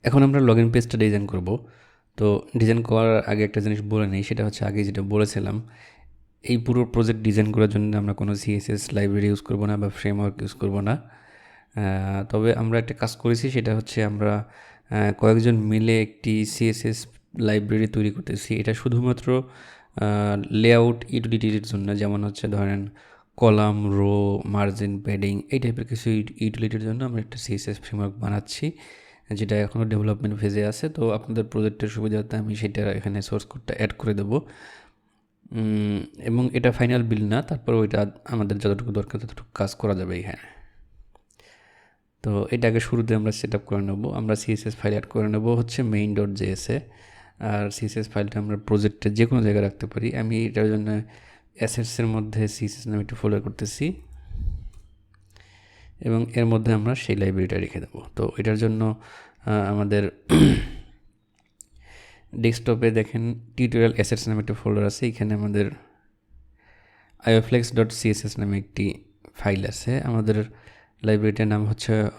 এখন আমরা লগইন পেজটা ডিজাইন করব। তো ডিজাইন করার আগে একটা জিনিস বলে নিই, সেটা হচ্ছে আগে যেটা বলেছিলাম, এই পুরো প্রজেক্ট ডিজাইন করার জন্য আমরা কোনো সিএসএস লাইব্রেরি ইউজ করব না বা ফ্রেমওয়ার্ক ইউজ করব না। তবে আমরা একটা কাজ করেছি, সেটা হচ্ছে আমরা কয়েকজন মিলে একটি সিএসএস লাইব্রেরি তৈরি করতেছি। এটা শুধুমাত্র লেআউট ইউটিলিটির জন্য, যেমন হচ্ছে ধরেন কলাম, রো, মার্জিন, প্যাডিং, এই টাইপের কিছু ইউটিলিটির জন্য আমরা একটা সিএসএস ফ্রেমওয়ার্ক বানাচ্ছি, যেটা এখনও ডেভেলপমেন্ট ফেজে আছে। তো আপনাদের প্রজেক্টের সুবিধার্থে আমি সেটা এখানে সোর্স কোডটা অ্যাড করে দেবো। এবং এটা ফাইনাল বিল না, তারপর ওইটা আমাদের যতটুকু দরকার ততটুকু কাজ করা যাবে এখানে। তো এটাকে শুরুতে আমরা সেট আপ করে নেবো। আমরা সিএসএস ফাইল অ্যাড করে নেবো হচ্ছে main.js-এ। আর সিএসএস ফাইলটা আমরা প্রজেক্টে যে কোনো জায়গায় রাখতে পারি। আমি এটার জন্য অ্যাসেটসের মধ্যে সিএসএস নামে একটি ফোল্ডার করতেছি এবং এর মধ্যে আমরা সেই লাইব্রেরিটা রেখে দেবো। তো এটার জন্য আমাদের ডেস্কটপে দেখেন টিউটোরিয়াল অ্যাসেটস নামে একটা ফোল্ডার আছে। এখানে আমাদের ioflex.css নামে একটি ফাইল আছে। আমাদের লাইব্রেরিটার নাম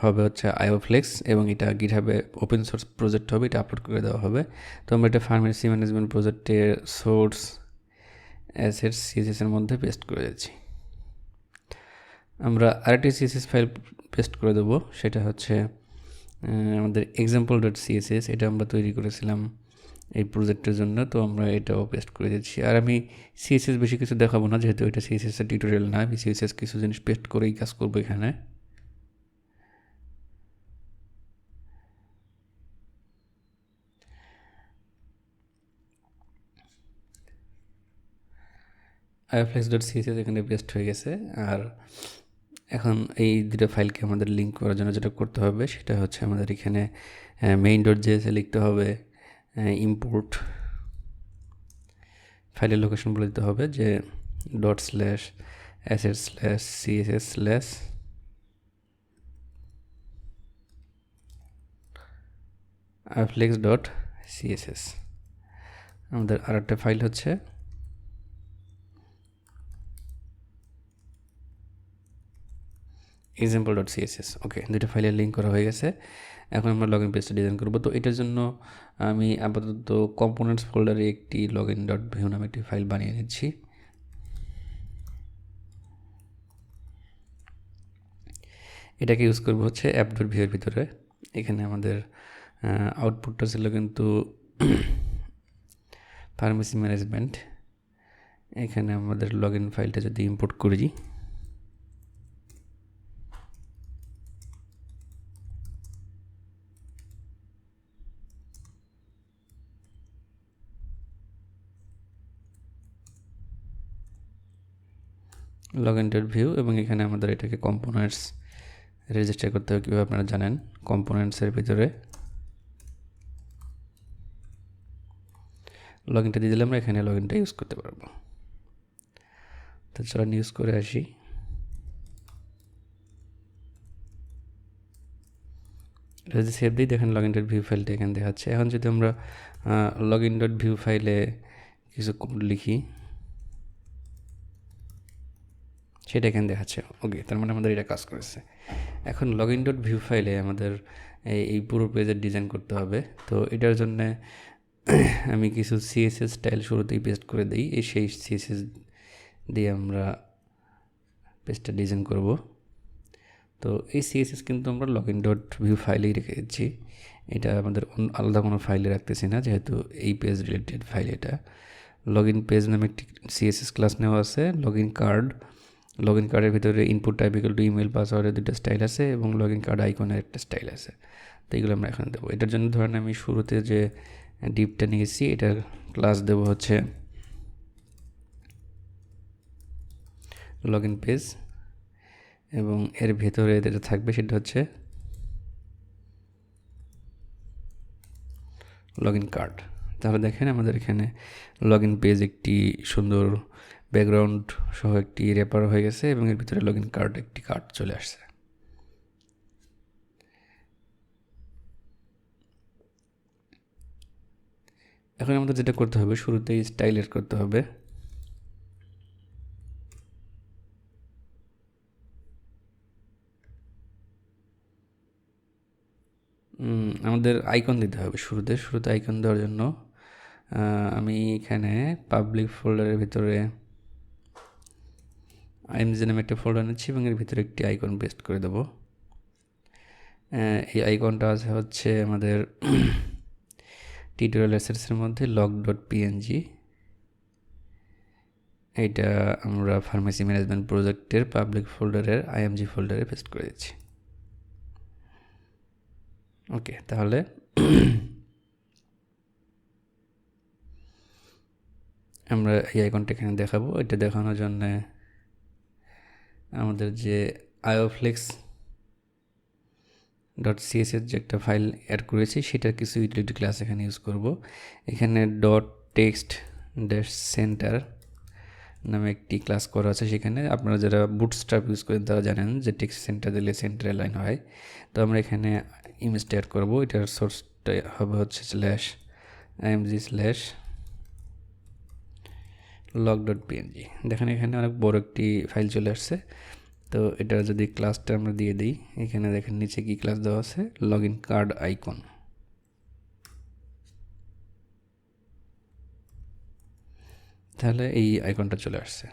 হবে ioflex এবং এটা গিটহাবে ওপেন সোর্স প্রজেক্ট হবে, এটা আপলোড করে দেওয়া হবে। তো আমরা এটা ফার্মেসি ম্যানেজমেন্ট প্রজেক্টের সোর্স অ্যাসেটস সিএসএসের মধ্যে পেস্ট করে দিচ্ছি। আমরা আরেকটি সিএসএস ফাইল পেস্ট করে দেবো, সেটা হচ্ছে আমাদের example.css। এটা আমরা তৈরি করেছিলাম এই প্রজেক্টের জন্য, তো আমরা এটাও পেস্ট করে দিচ্ছি। আর আমি সিএসএস বেশি কিছু দেখাবো না, যেহেতু এটা সিএসএস এর টিউটোরিয়াল না। আমি সিএসএস কিছু জিনিস পেস্ট করেই কাজ করবো এখানে। ioflex.css এখানে পেস্ট হয়ে গেছে। আর এখন এই দুটো ফাইলকে আমাদের লিঙ্ক করার জন্য যেটা করতে হবে, সেটা হচ্ছে আমাদের এখানে main.js লিখতে হবে ইম্পোর্ট, ফাইলের লোকেশন বলে দিতে হবে যে ./asset/css/ ioflex.css। আমাদের আরেকটা ফাইল হচ্ছে example.css। ওকে, দুটো ফাইলের লিঙ্ক করা হয়ে গেছে। এখন আমরা লগইন পেজটা ডিজাইন করব। তো এটার জন্য আমি আপাতত কম্পোনেন্টস ফোল্ডারে একটি login.vue নামে একটি ফাইল বানিয়ে নিচ্ছি। এটাকে ইউজ করব হচ্ছে app.vue এর ভিতরে। এখানে আমাদের আউটপুটটা ছিল কিন্তু ফার্মেসি ম্যানেজমেন্ট। এখানে আমাদের লগইন ফাইলটা যদি ইম্পোর্ট করি, login.vue, এবং এখানে আমাদের এটাকে কম্পোনেন্টস রেজিস্টার করতে হবে কীভাবে আপনারা জানেন। কম্পোনেন্টসের ভিতরে লগইনটা দিয়ে দিলে আমরা এখানে লগইনটা ইউজ করতে পারবো। তো চলেন ইউজ করে আসি। এটা যদি সেভ দিই, দেখেন login.vue ফাইলটা এখানে দেখাচ্ছে। এখন যদি আমরা login.vue ফাইলে কিছু কোড লিখি, সেটা এখানে দেখাচ্ছে। ওকে, তার মানে আমাদের এটা কাজ করেছে। এখন login.vue ফাইলে আমাদের এই পুরো পেজের ডিজাইন করতে হবে। তো এটার জন্য আমি কিছু সিএসএস স্টাইল শুরুতেই পেস্ট করে দিই। সেই সিএসএস দিয়ে আমরা পেজটা ডিজাইন করব। তো এই সিএসএস কিন্তু আমরা login.vue ফাইলেই রেখে দিচ্ছি। এটা আমাদের আলাদা কোনো ফাইলে রাখতেছি না, যেহেতু এই পেজ রিলেটেড ফাইল। এটা লগইন পেজ নামে একটি সিএসএস ক্লাস নেওয়া আছে। লগইন কার্ডের ভিতরে input type equal to email পাসওয়ার্ডের দুটো স্টাইল আছে এবং লগইন কার্ড আইকনের একটা স্টাইল আছে। তো এগুলো আমরা এখানে দেবো। এটার জন্য ধরেন আমি শুরুতে যে ডিপটা নিয়েছি, এটার ক্লাস দেবো হচ্ছে লগইন পেজ, এবং এর ভেতরে যেটা থাকবে সেটা হচ্ছে লগইন কার্ড। তাহলে দেখেন আমাদের এখানে লগইন পেজ একটি সুন্দর ব্যাকগ্রাউন্ড সহ একটি র্যাপার হয়ে গেছে এবং এর ভিতরে লগইন কার্ড একটি কার্ড চলে আসছে। এখন আমাদের যেটা করতে হবে, শুরুতেই স্টাইল এড করতে হবে। আমাদের আইকন দিতে হবে শুরুতে আইকন দেওয়ার জন্য আমি এখানে পাবলিক ফোল্ডারের ভিতরে আইএমজি নামে একটা ফোল্ডার নিচ্ছি এবং এর ভিতরে একটি আইকন পেস্ট করে দেবো। এই আইকনটা আছে হচ্ছে আমাদের টিউটোরিয়াল অ্যাসেটসের মধ্যে log.png। এইটা আমরা ফার্মেসি ম্যানেজমেন্ট প্রজেক্টের পাবলিক ফোল্ডারের আইএমজি ফোল্ডারে পেস্ট করে দিচ্ছি। ওকে, তাহলে আমরা এই আইকনটা এখানে দেখাবো। এটা দেখানোর জন্য আমাদের যে ioflex.css যে একটা ফাইল অ্যাড করেছি সেটার কিছু ইউটিলিটি ক্লাস এখানে ইউজ করব। এখানে .text-center নামে একটি ক্লাস করা আছে। সেখানে আপনারা যারা বুটস্ট্র্যাপ ইউজ করেন তারা জানেন যে টেক্সট সেন্টার দিলে সেন্টার লাইন হয়। তো আমরা এখানে ইমেজটা অ্যাড করবো। এটার সোর্সটা হবে হচ্ছে /img/log.png। দেখেন এখানে অনেক বড় একটি ফাইল চলে আসছে। তো এটা যদি ক্লাসটা আমরা দিয়ে দিই, এখানে দেখেন নিচে কি ক্লাস দেওয়া আছে, লগ ইন কার্ড আইকন। তাহলে এই আইকনটা চলে আসছে।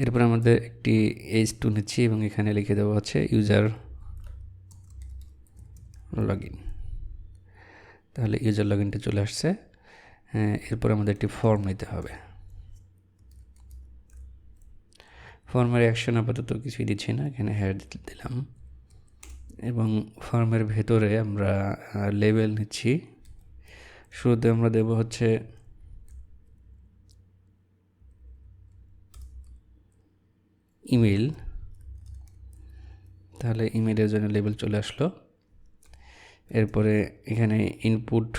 এরপর আমাদের একটি h2 নিচ্ছি এবং এখানে লিখে দেওয়া হচ্ছে ইউজার লগ ইন। তাহলে ইউজার লগ ইনটা চলে আসছে। এরপর আমাদের একটি ফর্ম নিতে হবে। ফর্মের অ্যাকশন আপাতত কিছুই দিচ্ছি না, এখানে হেড দিলাম এবং ফর্মের ভেতরে আমরা লেবেল নিচ্ছি। শুরুতে আমরা দেব হচ্ছে ইমেল। তাহলে ইমেলের জন্য লেবেল চলে আসলো। এরপরে এখানে input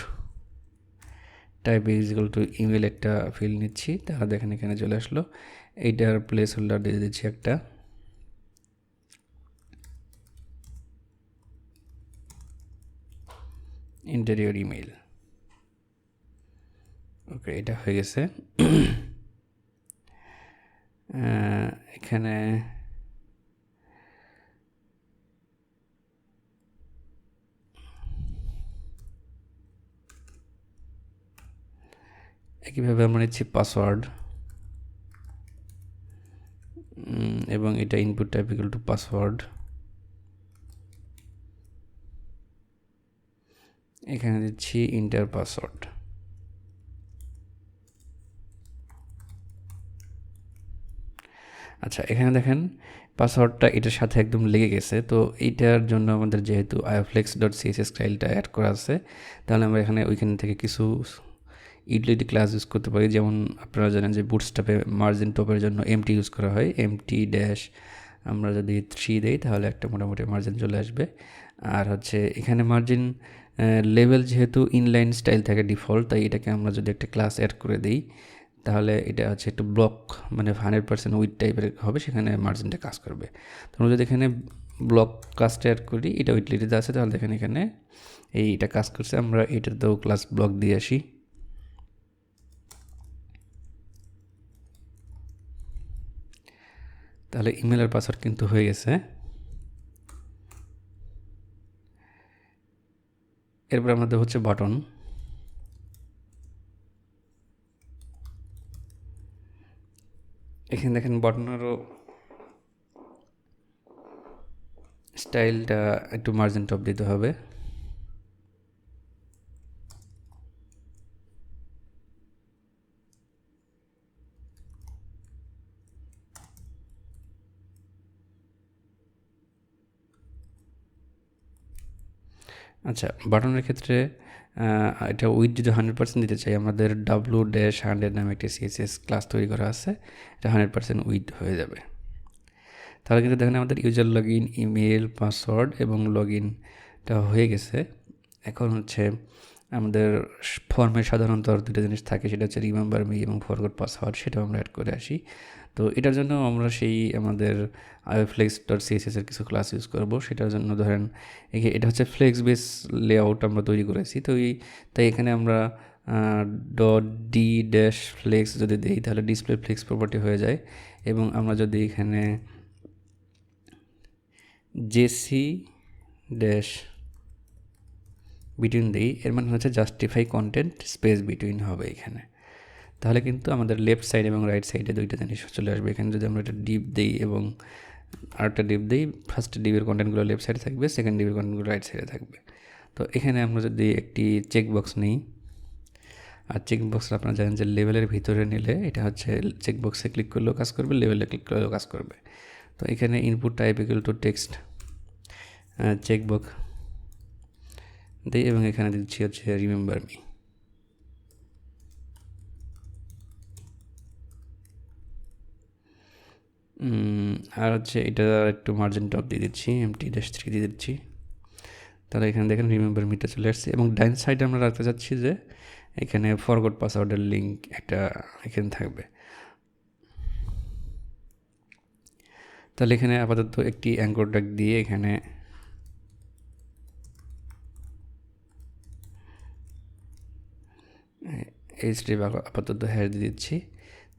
type equal to email একটা ফিল্ড নিচ্ছি। তাহলে দেখেন এখানে চলে আসলো। এইটার প্লেস হোল্ডার দিয়ে দিচ্ছি একটা। Interior email. ওকে, এটা হয়ে গেছে। এখানে একইভাবে আমরা নিচ্ছি পাসওয়ার্ড এবং এটা input type equal to password. এখানে দিচ্ছি ইন্টার পাসওয়ার্ড। আচ্ছা, এখানে দেখেন পাসওয়ার্ডটা এটার সাথে একদম লেগে গেছে। তো এইটার জন্য আমাদের যেহেতু ioflex.css স্টাইলটা অ্যাড করা আছে, তাহলে আমরা এখানে ওইখান থেকে কিছু ইউটিলিটি ক্লাস ইউজ করতে পারি। যেমন আপনারা জানেন যে বুটস্ট্র্যাপে মার্জিন টপের জন্য এমটি ইউজ করা হয়। এমটি ড্যাশ আমরা যদি 3 দেই তাহলে একটা মোটামুটি মার্জিন চলে আসবে। আর হচ্ছে এখানে মার্জিন লেভেল যেহেতু ইনলাইন স্টাইল থাকে ডিফল্ট, তাই এটাকে আমরা যদি একটা ক্লাস অ্যাড করে দিই তাহলে এটা হচ্ছে একটু ব্লক, মানে 100% উইথ টাইপের হবে, সেখানে মার্জিনটা কাজ করবে। তো আমরা যদি এখানে ব্লক কাজটা অ্যাড করি, এটা উইটলিটিতে আছে, তাহলে দেখেন এখানে এইটা কাজ করছে। আমরা এটাতেও ক্লাস ব্লক দিয়ে আসি। তাহলে ইমেল আর পাসওয়ার্ড কিন্তু হয়ে গেছে। এরপর আমাদের হচ্ছে বাটন। এখানে দেখেন বাটনেরও স্টাইলটা একটু মার্জিন টপ দিতে হবে। আচ্ছা, বাটনের ক্ষেত্রে এটা উইথ যদি 100% দিতে চাই, আমাদের w-100 নামে একটি সিএসএস ক্লাস তৈরি করা আছে, এটা 100% উইথ হয়ে যাবে। তাহলে কিন্তু দেখেন আমাদের user log in, email, password এবং লগ ইনটা হয়ে গেছে। এখন হচ্ছে আমাদের ফর্মে সাধারণত আর দুটো জিনিস থাকে, সেটা হচ্ছে রিমেম্বার মি এবং ফরগট পাসওয়ার্ড, সেটাও আমরা অ্যাড করে আসি। তো এটার জন্য আমরা সেই আমাদের ioflex.css এর কিছু ক্লাস ইউজ করব। সেটার জন্য ধরেন এটা হচ্ছে ফ্লেক্স বেস লেআউট আমরা তৈরি করেছি। তো তাই এখানে আমরা .d-flex যদি দিই তাহলে ডিসপ্লে ফ্লেক্স প্রপার্টি হয়ে যায়। এবং আমরা যদি এখানে জেসি ড্যাশ বিটুইন দিই, এর মানে হচ্ছে জাস্টিফাই কন্টেন্ট স্পেস বিটুইন হবে এখানে। তাহলে কিন্তু আমাদের লেফট সাইড এবং রাইট সাইডে দুইটা জিনিস চলে আসবে। এখানে যদি আমরা একটা ডিপ দিই এবং আরেকটা ডিপ দিই, ফার্স্ট ডিপের কন্টেন্টগুলো লেফট সাইডে থাকবে, সেকেন্ড ডিপের কন্টেন্টগুলো রাইট সাইডে থাকবে। তো এখানে আমরা যদি একটি চেকবক্স নিই, আর চেকবক্স আপনারা জানেন যে লেভেলের ভিতরে নিলে এটা হচ্ছে চেকবক্সে ক্লিক করলেও কাজ করবে, লেভেলে ক্লিক করলেও কাজ করবে। তো এখানে input type equal to text checkbox দিই এবং এখানে দিচ্ছি হচ্ছে রিমেম্বার মি। আর হচ্ছে এটা একটু মার্জিন টপ দিয়ে দিচ্ছি, MT-3 দিয়ে দিচ্ছি। তাহলে এখানে দেখেন রিমেম্বার মিটা চলে আসছে। এবং ডাইন সাইডে আমরা রাখতে চাচ্ছি যে এখানে ফরগট পাসওয়ার্ডের লিঙ্ক একটা এখানে থাকবে। তাহলে এখানে আপাতত একটি অ্যাঙ্কর ট্যাগ দিয়ে এখানে এইচটিএম আপাতত হ্যাশ দিয়ে দিচ্ছি।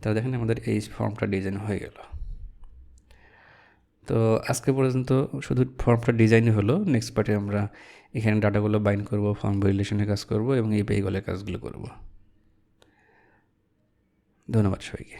তাহলে দেখেন আমাদের এই ফর্মটা ডিজাইন হয়ে গেল। তো আজকে পর্যন্ত শুধু ফর্মটা ডিজাইনই হলো। নেক্সট পার্টে আমরা এখানে ডাটাগুলো বাইন্ড করব, ফর্ম ভ্যালিডেশনের কাজ করব এবং এই পেইগুলোর কাজগুলো করব। ধন্যবাদ সবাইকে।